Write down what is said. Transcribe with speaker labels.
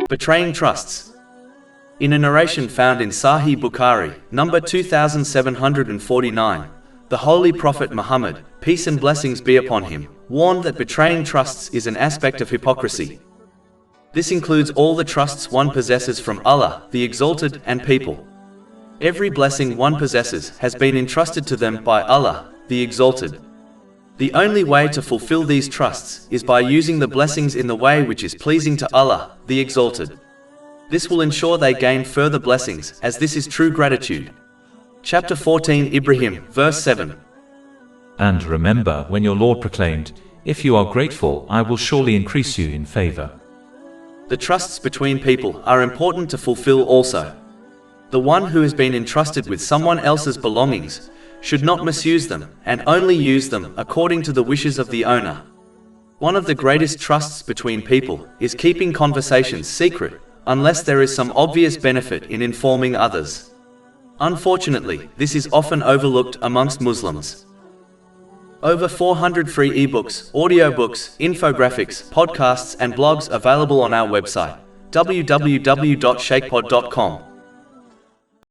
Speaker 1: Betraying trusts. In a narration found in Sahih Bukhari, number 2749, the Holy Prophet Muhammad, peace and blessings be upon him, warned that betraying trusts is an aspect of hypocrisy. This includes all the trusts one possesses from Allah, the Exalted, and people. Every blessing one possesses has been entrusted to them by Allah, the Exalted. The only way to fulfill these trusts is by using the blessings in the way which is pleasing to Allah, the Exalted. This will ensure they gain further blessings, as this is true gratitude. Chapter 14 Ibrahim, verse 7.
Speaker 2: And remember when your Lord proclaimed, "If you are grateful, I will surely increase you in favor."
Speaker 1: The trusts between people are important to fulfill also. The one who has been entrusted with someone else's belongings should not misuse them, and only use them according to the wishes of the owner. One of the greatest trusts between people is keeping conversations secret, unless there is some obvious benefit in informing others. Unfortunately, this is often overlooked amongst Muslims. Over 400 free ebooks, audiobooks, infographics, podcasts and blogs available on our website, www.shaykhpod.com.